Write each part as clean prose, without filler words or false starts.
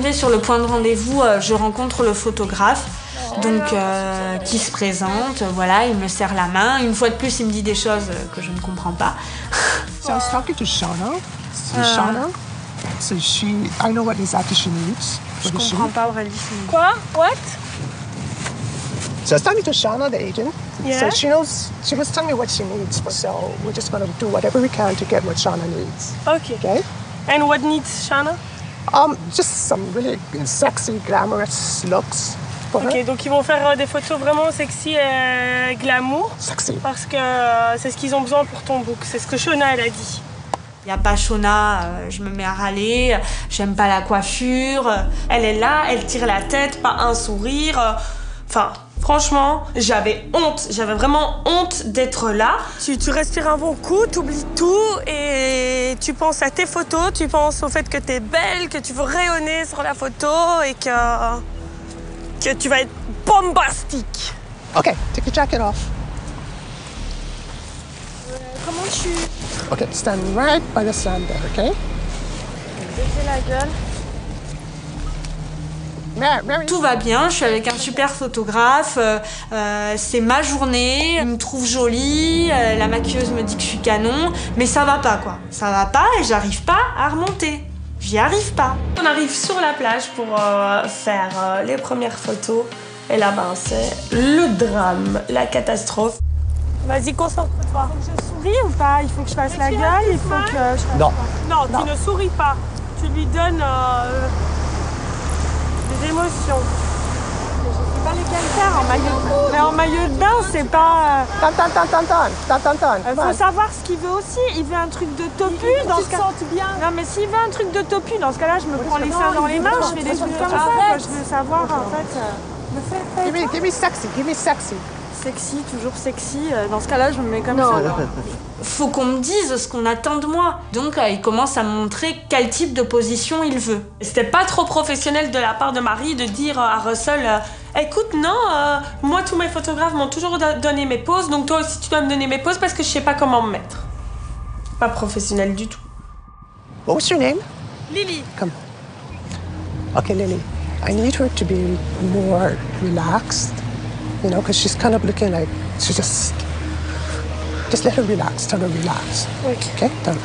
arrivée sur le point de rendez-vous, je rencontre le photographe. Donc, qui se présente, voilà, il me serre la main. Une fois de plus, il me dit des choses que je ne comprends pas. So I was talking to Shauna. Shauna. So I know what exactly she needs. Je comprends pas, Aurélie. Quoi? What? So I was talking to Shauna, the agent. Yeah. So she was telling me what she needs. So we're just going to do whatever we can to get what Shauna needs. Okay. Okay? And what needs Shauna? Just some really sexy, glamorous looks. Ok, donc ils vont faire des photos vraiment sexy et glamour. Sexy. Parce que c'est ce qu'ils ont besoin pour ton book. C'est ce que Shauna, elle a dit. Il n'y a pas Shauna, je me mets à râler, j'aime pas la coiffure. Elle est là, elle tire la tête, pas un sourire. Enfin, franchement, j'avais honte. J'avais vraiment honte d'être là. Tu respires un bon coup, tu oublies tout et tu penses à tes photos, tu penses au fait que tu es belle, que tu veux rayonner sur la photo et que tu vas être bombastique. OK, take your jacket off. Comment tu... OK, stand right by the sand there, OK? Baisser la gueule. Mary. Tout va bien, je suis avec un super photographe, c'est ma journée, il me trouve jolie, la maquilleuse me dit que je suis canon, mais ça va pas quoi. Ça va pas et j'arrive pas à remonter. J'y arrive pas. On arrive sur la plage pour faire les premières photos. Et là, ben, c'est le drame, la catastrophe. Vas-y, concentre-toi. Faut que je souris ou pas? Il faut que je fasse la gueule? Il faut que je fasse Non. Non, tu ne souris pas. Tu lui donnes des émotions. Je sais pas lesquelles faire en maillot de bain. Mais en maillot de bain, c'est pas... Il faut savoir ce qu'il veut aussi. Il veut un truc de topu. Dans ce cas... bien. Non, mais s'il veut un truc de topu, dans ce cas-là, je me prends les seins dans les mains, je fais des trucs comme ça. Quoi. Je veux savoir, en fait... Give me sexy, give me sexy. Sexy, toujours sexy. Dans ce cas-là, je me mets comme ça. Faut qu'on me dise ce qu'on attend de moi. Donc il commence à me montrer quel type de position il veut. C'était pas trop professionnel de la part de Marie de dire à Russell écoute, non, moi tous mes photographes m'ont toujours donné mes poses, donc toi aussi tu dois me donner mes poses parce que je sais pas comment me mettre. Pas professionnel du tout. What was your name? Lily. Come. Okay, Lily. I need her to be more relaxed, you know, because she's kind of looking like she just let her relax, tell her relax. Okay. Done.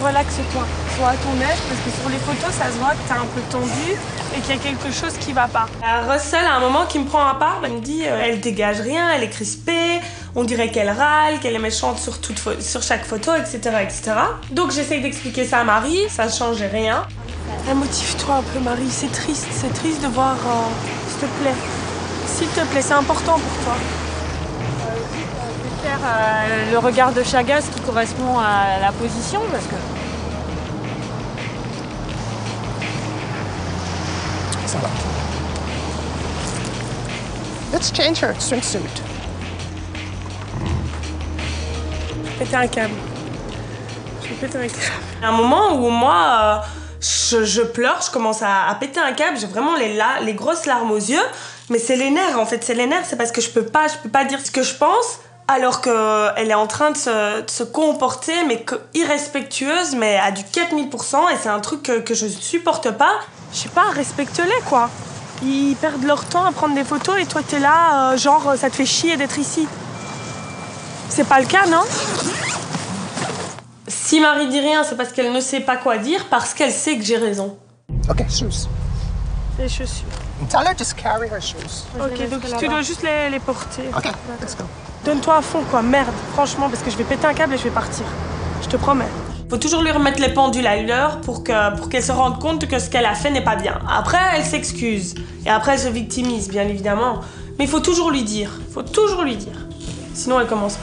Relaxe-toi, sois à ton aise parce que sur les photos ça se voit que t'es un peu tendu et qu'il y a quelque chose qui va pas. Russell, à un moment qui me prend à part, il me dit elle dégage rien, elle est crispée, on dirait qu'elle râle, qu'elle est méchante sur chaque photo, etc., etc. Donc j'essaye d'expliquer ça à Marie, ça ne changeait rien. Motive-toi un peu Marie, c'est triste de voir, s'il te plaît, c'est important pour toi. Faire le regard de Chagas qui correspond à la position parce que... Ça va. Let's change her swimsuit. Péter un câble. Je vais péter un câble. À un moment où moi, je pleure, je commence à péter un câble, j'ai vraiment les grosses larmes aux yeux, mais c'est les nerfs en fait, c'est les nerfs, c'est parce que je peux pas dire ce que je pense, alors qu'elle est en train de se comporter, mais irrespectueuse, mais à du 4000%, et c'est un truc que je supporte pas. Je sais pas, respecte-les quoi. Ils perdent leur temps à prendre des photos et toi t'es là, genre ça te fait chier d'être ici. C'est pas le cas, non? Si Marie dit rien, c'est parce qu'elle ne sait pas quoi dire, parce qu'elle sait que j'ai raison. OK, shoes. Les chaussures. Tell her just carry her shoes. Ok, donc tu dois juste les porter. OK, let's go. Donne-toi à fond, quoi, merde, franchement, parce que je vais péter un câble et je vais partir. Je te promets. Faut toujours lui remettre les pendules à l'heure pour qu'elle se rende compte que ce qu'elle a fait n'est pas bien. Après, elle s'excuse. Et après, elle se victimise, bien évidemment. Mais il faut toujours lui dire. Faut toujours lui dire. Sinon, elle commence.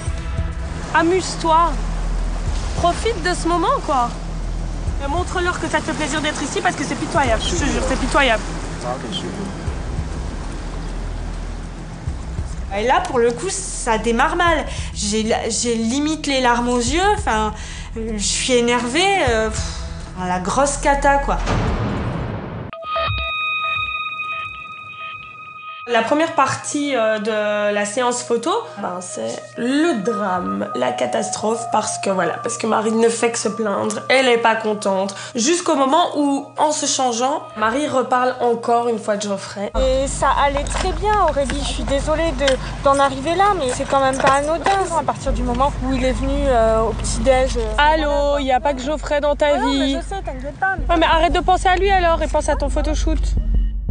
Amuse-toi. Profite de ce moment, quoi. Et montre-leur que ça te fait plaisir d'être ici parce que c'est pitoyable. Je te jure, c'est pitoyable. Et là, pour le coup, ça démarre mal. J'ai limite les larmes aux yeux. Enfin, je suis énervée. La grosse cata, quoi. La première partie de la séance photo, c'est le drame, la catastrophe, parce que Marie ne fait que se plaindre, elle est pas contente, jusqu'au moment où, en se changeant, Marie reparle encore une fois de Geoffrey. Et ça allait très bien, Aurélie, je suis désolée d'en arriver là, mais c'est quand même pas anodin, à partir du moment où il est venu au petit-déj. Allô, il n'y a pas que Geoffrey dans ta vie. Mais je sais, t'inquiète pas. Ouais, mais arrête de penser à lui alors et pense à ton photoshoot.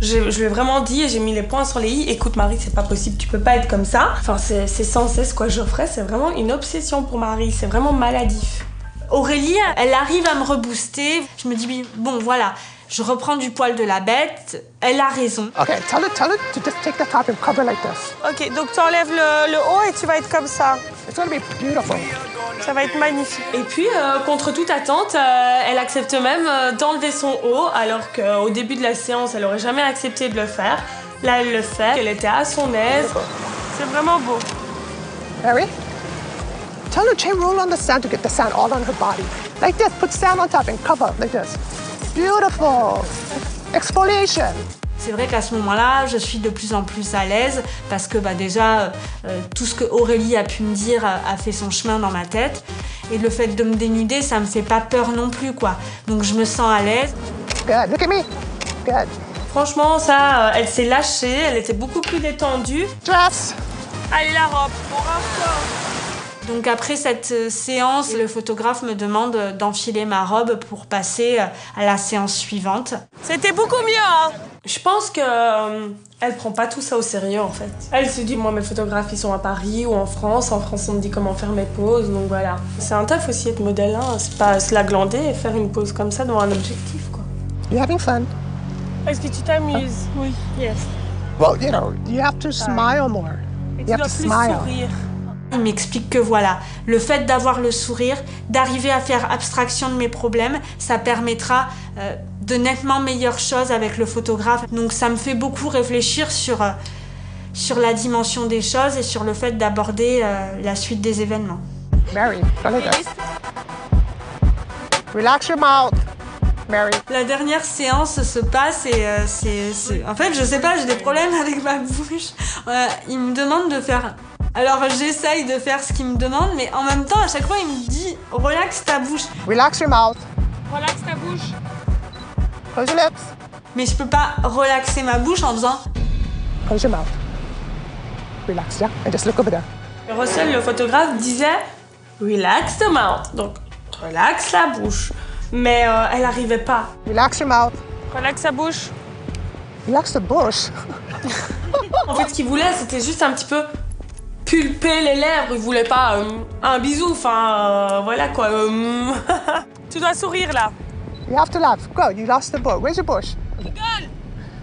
Je lui ai vraiment dit et j'ai mis les points sur les i. Écoute Marie, c'est pas possible, tu peux pas être comme ça. Enfin, c'est sans cesse quoi. Geoffrey, c'est vraiment une obsession pour Marie, c'est vraiment maladif. Aurélie, elle arrive à me rebooster. Je me dis, bon voilà, je reprends du poil de la bête. Elle a raison. Okay, tell her to just take the top and cover like this. Ok, donc tu enlèves le haut et tu vas être comme ça. It's gonna be beautiful. Ça va être magnifique. Et puis, contre toute attente, elle accepte même d'enlever son haut, alors qu'au début de la séance, elle aurait jamais accepté de le faire. Là, elle le fait. Elle était à son aise. C'est vraiment beau. Mary, tell her to roll on the sand to get the sand all on her body. Like this, put sand on top and cover like this. Beautiful. Exfoliation. C'est vrai qu'à ce moment-là, je suis de plus en plus à l'aise parce que déjà, tout ce que Aurélie a pu me dire a fait son chemin dans ma tête. Et le fait de me dénuder, ça me fait pas peur non plus, quoi. Donc je me sens à l'aise. Good, look at me. Good. Franchement, ça, elle s'est lâchée, elle était beaucoup plus détendue. Dress. Allez, la robe, Donc après cette séance, le photographe me demande d'enfiler ma robe pour passer à la séance suivante. C'était beaucoup mieux, hein. Je pense que elle prend pas tout ça au sérieux, en fait. Elle se dit, moi, mes photographes, ils sont à Paris ou en France. En France, on me dit comment faire mes poses, donc voilà. C'est un taf aussi être modèle, hein. C'est pas se la glander et faire une pose comme ça devant un objectif, quoi. You having fun? Est-ce que tu t'amuses? Oui. Yes. Well, you have to smile more. Et You tu have dois to plus smile. sourire. Il m'explique que voilà, le fait d'avoir le sourire, d'arriver à faire abstraction de mes problèmes, ça permettra de nettement meilleures choses avec le photographe. Donc ça me fait beaucoup réfléchir sur la dimension des choses et sur le fait d'aborder la suite des événements. Mary, go like this. Relax your mouth, Mary. La dernière séance se passe et en fait, je sais pas, j'ai des problèmes avec ma bouche. Il me demande de faire... Alors j'essaye de faire ce qu'il me demande, mais en même temps, à chaque fois, il me dit « Relaxe ta bouche ». Relax your mouth. Relaxe ta bouche. Close your lips. Mais je peux pas relaxer ma bouche en faisant... Close your mouth. Relax, yeah? And just look over there. Russell, le photographe, disait « Relax the mouth ». Donc, relaxe la bouche. Mais elle n'arrivait pas. Relax your mouth. Relaxe sa bouche. Relax the bush. En fait, ce qu'il voulait, c'était juste un petit peu pulper les lèvres. Il voulait pas un bisou, enfin, voilà quoi. Tu dois sourire là. You have to laugh. Go, you lost the bush. Where's your bush? Rigole.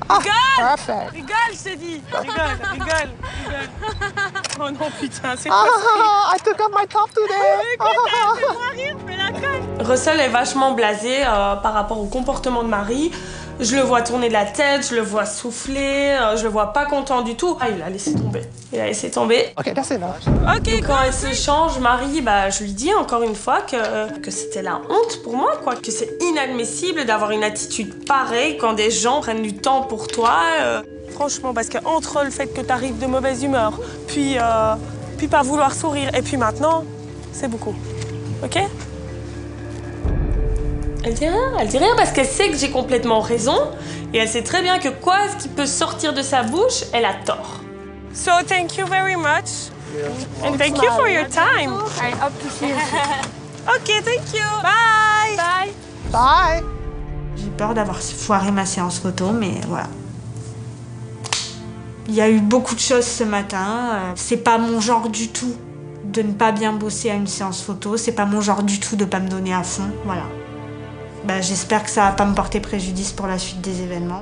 Ah, Rigole. perfect. Rigole, je t'ai dit. Rigole. Oh non, putain, c'est quoi ça? Ah, I took off my top today. Fais-moi rire, fais la conne. Russell est vachement blasé par rapport au comportement de Marie. Je le vois tourner de la tête, je le vois souffler, je le vois pas content du tout. Ah, il a laissé tomber. Okay, that's enough. Ok, quand elle se change, Marie, je lui dis encore une fois que c'était la honte pour moi, quoi. Que c'est inadmissible d'avoir une attitude pareille quand des gens prennent du temps pour toi. Franchement, parce que entre le fait que t'arrives de mauvaise humeur, puis pas vouloir sourire, et puis maintenant, c'est beaucoup. Ok? Elle dit rien parce qu'elle sait que j'ai complètement raison et elle sait très bien que quoi ce qui peut sortir de sa bouche, elle a tort. So thank you very much and thank you for your time. I hope to see you. Ok, thank you. Bye. Bye. Bye. J'ai peur d'avoir foiré ma séance photo, mais voilà. Il y a eu beaucoup de choses ce matin. C'est pas mon genre du tout de ne pas bien bosser à une séance photo. C'est pas mon genre du tout de pas me donner à fond. Voilà. J'espère que ça va pas me porter préjudice pour la suite des événements.